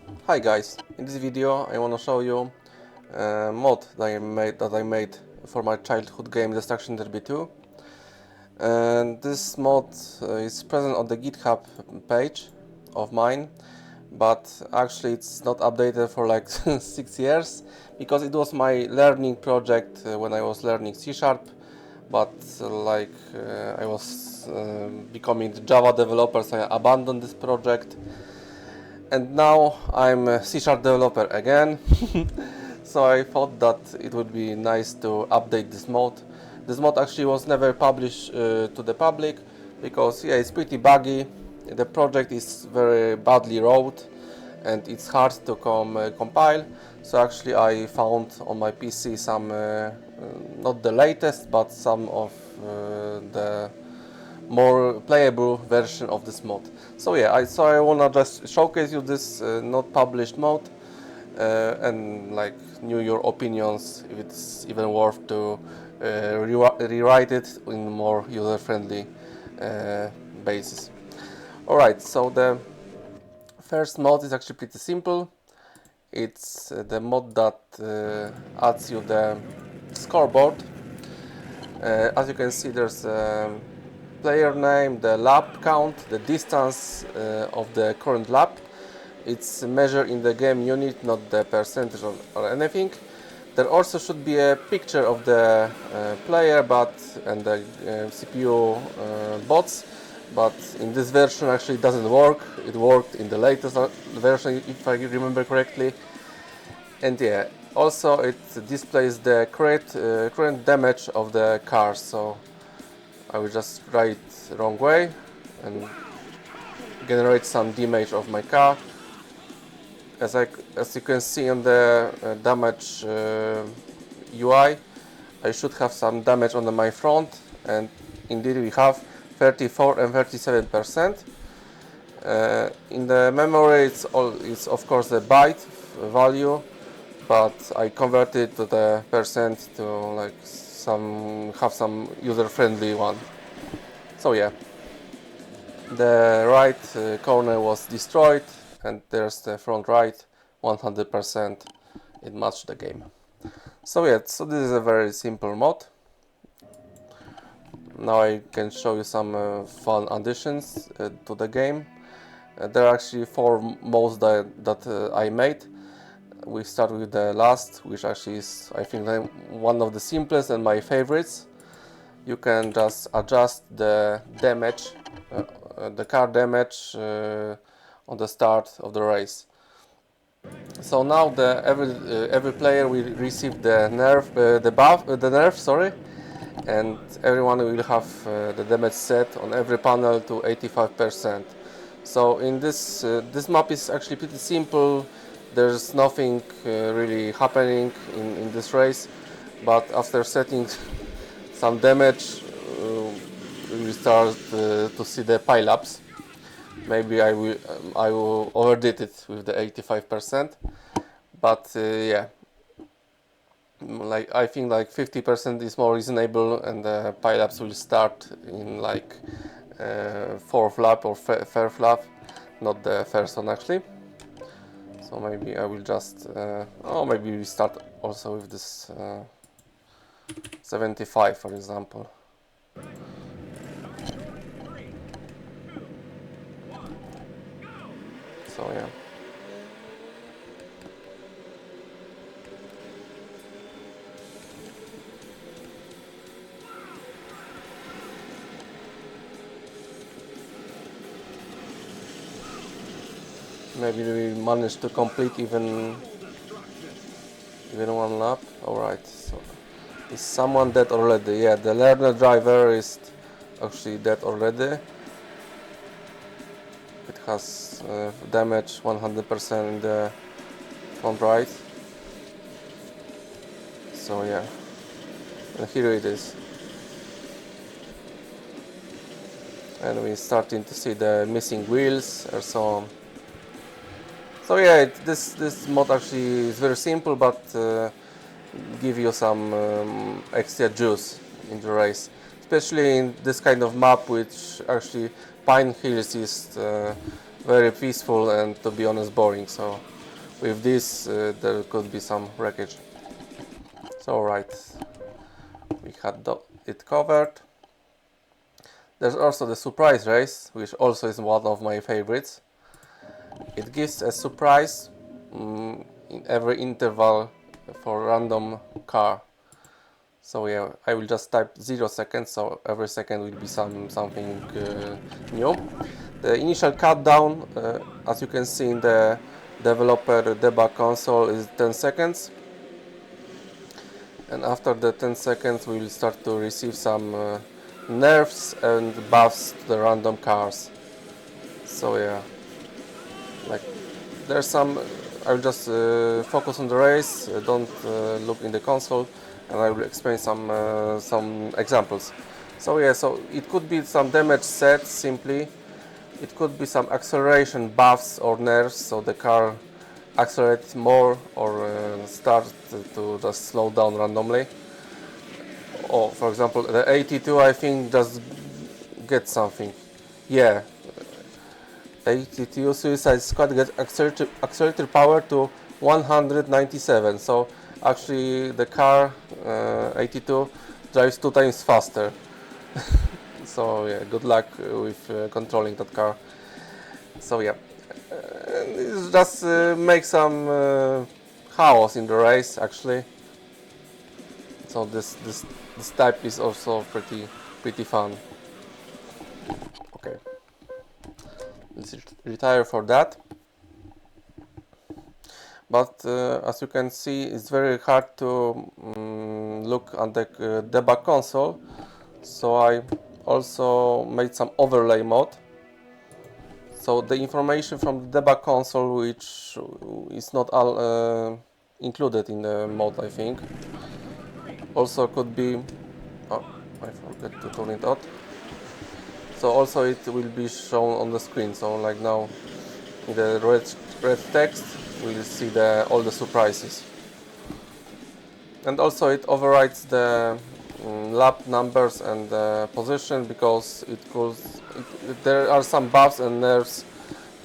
Hi guys, in this video I want to show you a mod that I made for my childhood game Destruction Derby 2. And this mod is present on the GitHub page of mine, but actually it's not updated for like 6 years, because it was my learning project when I was learning C#, but I was becoming Java developer, so I abandoned this project. And now I'm a C# developer again, so I thought that it would be nice to update this mod. This mod actually was never published to the public, because yeah, it's pretty buggy. The project is very badly wrote and it's hard to compile. So actually I found on my PC some, not the latest, but some of the more playable version of this mod. So yeah, I wanna just showcase you this not published mod and like know your opinions, if it's even worth to rewrite it in more user-friendly basis. Alright, so the first mod is actually pretty simple. It's the mod that adds you the scoreboard. As you can see, there's player name, the lap count, the distance of the current lap. It's measured in the game unit, not the percentage or anything. There also should be a picture of the player and the CPU bots, but in this version actually it doesn't work. It worked in the latest version, if I remember correctly. And yeah, also it displays the current damage of the car, so I will just write it wrong way and generate some damage of my car. As you can see on the damage UI, I should have some damage on my front, and indeed we have 34 and 37%. In the memory it's of course the byte value, but I converted to the percent to like have some user-friendly one. So yeah, the right corner was destroyed, and there's the front right 100%. It matched the game. So yeah, so this is a very simple mod. Now I can show you some fun additions to the game. There are actually 4 modes that I made. We start with the last, which actually is, I think, one of the simplest and my favorites. You can just adjust the damage, the car damage on the start of the race. So now every player will receive the nerf, sorry, and everyone will have the damage set on every panel to 85%. So in this map is actually pretty simple. There's nothing really happening in this race, but after setting some damage, we start to see the pile-ups. Maybe I will overdid it with the 85%, but yeah, like I think like 50% is more reasonable, and the pile-ups will start in like 4th lap or 3rd lap, not the first one actually. So maybe I will just, maybe we start also with this 75, for example. So yeah. Maybe we managed to complete even one lap. Alright, so is someone dead already? Yeah, the learner driver is actually dead already. It has damage 100% in the front right. So yeah, and here it is. And we're starting to see the missing wheels or so on. So yeah, this mod actually is very simple, but give you some extra juice in the race, especially in this kind of map, which actually Pine Hills is very peaceful and, to be honest, boring. So with this there could be some wreckage. So right, we had it covered. There's also the Suprice race, which also is one of my favorites. It gives a surprise in every interval for random car. So yeah, I will just type 0 seconds, so every second will be something new. The initial countdown, as you can see in the developer debug console, is 10 seconds. And after the 10 seconds we will start to receive some nerfs and buffs to the random cars. So yeah, like there's some, I'll just focus on the race, don't look in the console, and I will explain some examples. So yeah, so it could be some damage sets simply, it could be some acceleration buffs or nerfs, so the car accelerates more or start to just slow down randomly. Or for example the 82 I think just gets something. Yeah, 82 ChuZZZta gets accelerator power to 197, so actually the car 82 drives 2 times faster. So yeah, good luck with controlling that car. So yeah, it just makes some chaos in the race actually. So this type is also pretty fun. Okay, let's retire for that. But as you can see, it's very hard to look at the debug console. So I also made some overlay mode. So the information from the debug console, which is not all included in the mode, I think, also could be. Oh, I forgot to turn it on. So also it will be shown on the screen. So like now, in the red text, we'll see all the surprises. And also it overrides the lap numbers and the position, because there are some buffs and nerfs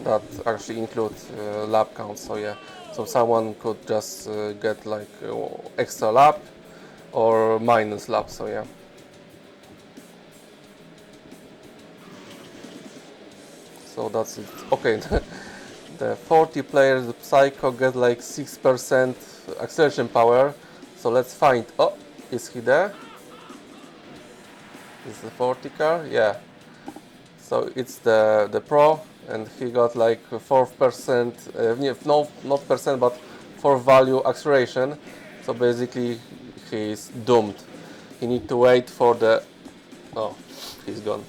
that actually include lap counts. So yeah, so someone could just get like extra lap or minus lap. So yeah. So that's it. Okay, the 40 players, the Psycho get like 6% acceleration power. So let's find. Oh, is he there? Is the 40 car? Yeah. So it's the Pro, and he got like 4%. No, not percent, but 4 value acceleration. So basically, he's doomed. He need to wait for the. Oh, he's gone.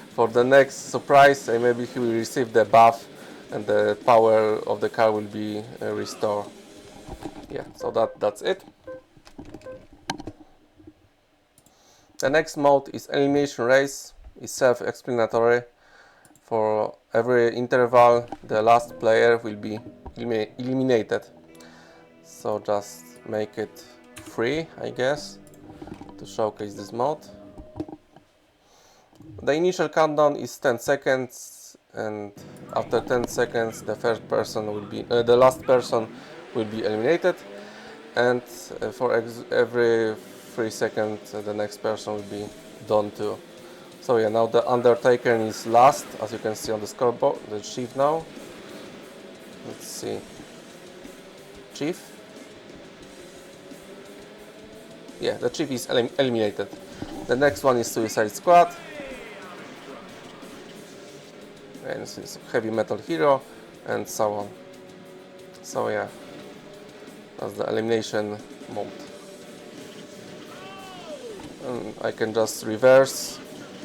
For the next surprise, and maybe he will receive the buff, and the power of the car will be restored. Yeah, so that's it. The next mode is elimination race. It's self-explanatory. For every interval, the last player will be eliminated. So just make it free, I guess, to showcase this mode. The initial countdown is 10 seconds, and after 10 seconds, the last person will be eliminated, and for every 3 seconds, the next person will be done too. So yeah, now the Undertaker is last, as you can see on the scoreboard. The Chief now. Let's see. Chief. Yeah, the Chief is eliminated. The next one is Suicide Squad. And this is Heavy Metal Hero, and so on. So yeah, that's the elimination mode. And I can just reverse,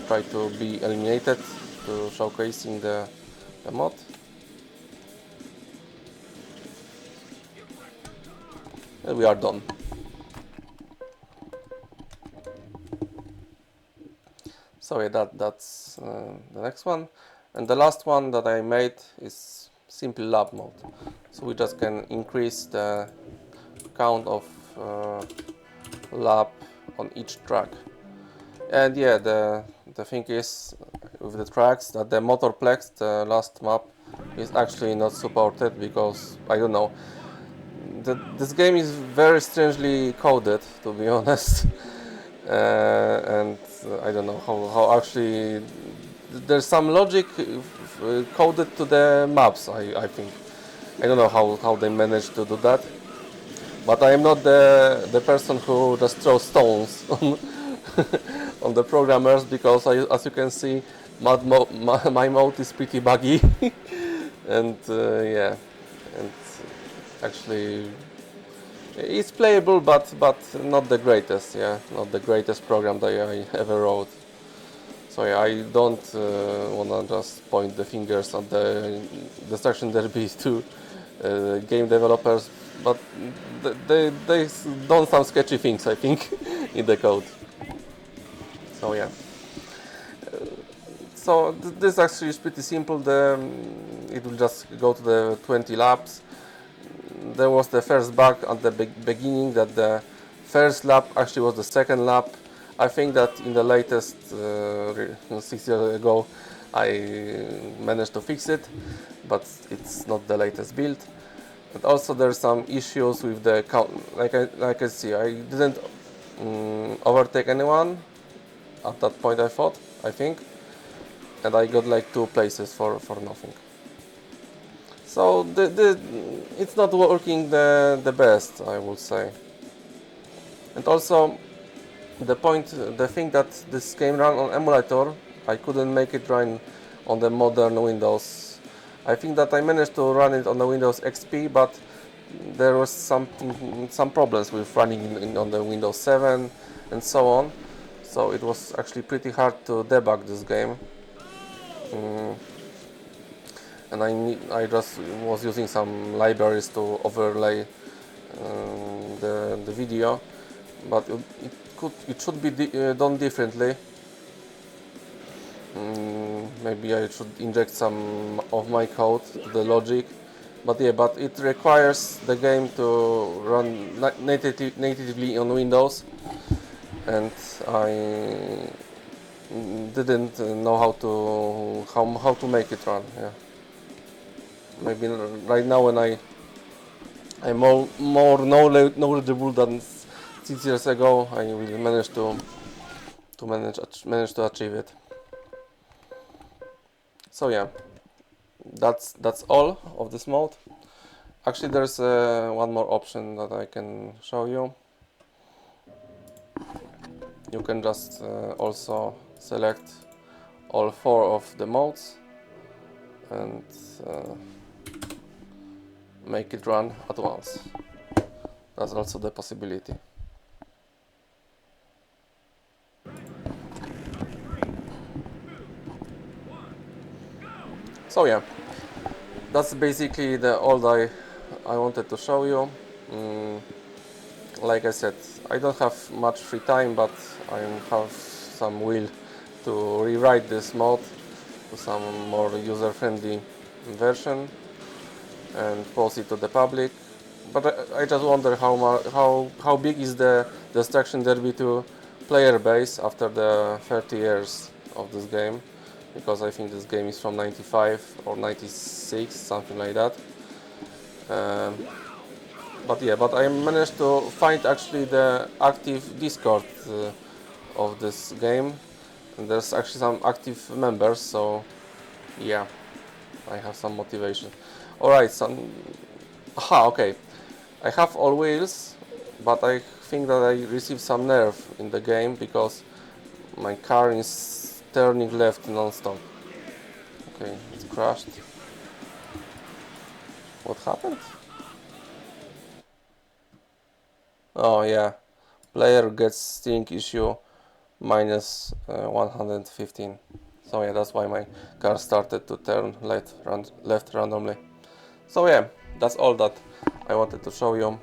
try to be eliminated to showcasing the mod. And we are done. So yeah, that's the next one. And the last one that I made is simply lap mode. So we just can increase the count of lap on each track. And yeah, the thing is with the tracks that the Motorplex, the last map, is actually not supported because I don't know. This game is very strangely coded, to be honest, and I don't know how actually there's some logic coded to the maps. I think I don't know how they managed to do that, but I am not the person who just throws stones on, on the programmers because as you can see, my mode is pretty buggy, and yeah, and actually it's playable, but not the greatest. Yeah, not the greatest program that I ever wrote. So yeah, I don't wanna just point the fingers at the Destruction Derby to game developers, but they done some sketchy things, I think, in the code. So yeah. So this actually is pretty simple. It will just go to the 20 laps. There was the first bug at the beginning that the first lap actually was the second lap. I think that in the latest 6 years ago I managed to fix it, but it's not the latest build. But also there's some issues with the count. Like I see, I didn't overtake anyone at that point. I think, and I got like 2 places for nothing. So it's not working the best, I would say. And also the thing that this game ran on emulator, I couldn't make it run on the modern Windows. I think that I managed to run it on the Windows XP, but there was some problems with running on the Windows 7 and so on. So it was actually pretty hard to debug this game. And I just was using some libraries to overlay the video, but it should be done differently. Maybe I should inject some of my code to the logic, but yeah, but it requires the game to run natively on Windows, and I didn't know how to make it run. Yeah. Maybe right now when I'm more knowledgeable than 6 years ago, I will manage to achieve it. So yeah, that's all of this mode. Actually, there's one more option that I can show you. You can just also select all 4 of the modes and make it run at once. That's also the possibility. So yeah, that's basically all I wanted to show you. Like I said, I don't have much free time, but I have some will to rewrite this mod to some more user-friendly version and post it to the public. But I just wonder how big is the Destruction Derby 2 player base after the 30 years of this game, because I think this game is from 95 or 96, something like that. But yeah, but I managed to find actually the active Discord of this game, and there's actually some active members, so yeah, I have some motivation. Alright, okay. I have all wheels, but I think that I received some nerve in the game because my car is turning left non-stop. Okay, it's crashed. What happened? Oh yeah, player gets steering issue minus 115. So yeah, that's why my car started to turn left randomly. So yeah, that's all that I wanted to show you.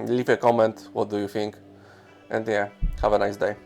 Leave a comment, what do you think? And yeah, have a nice day.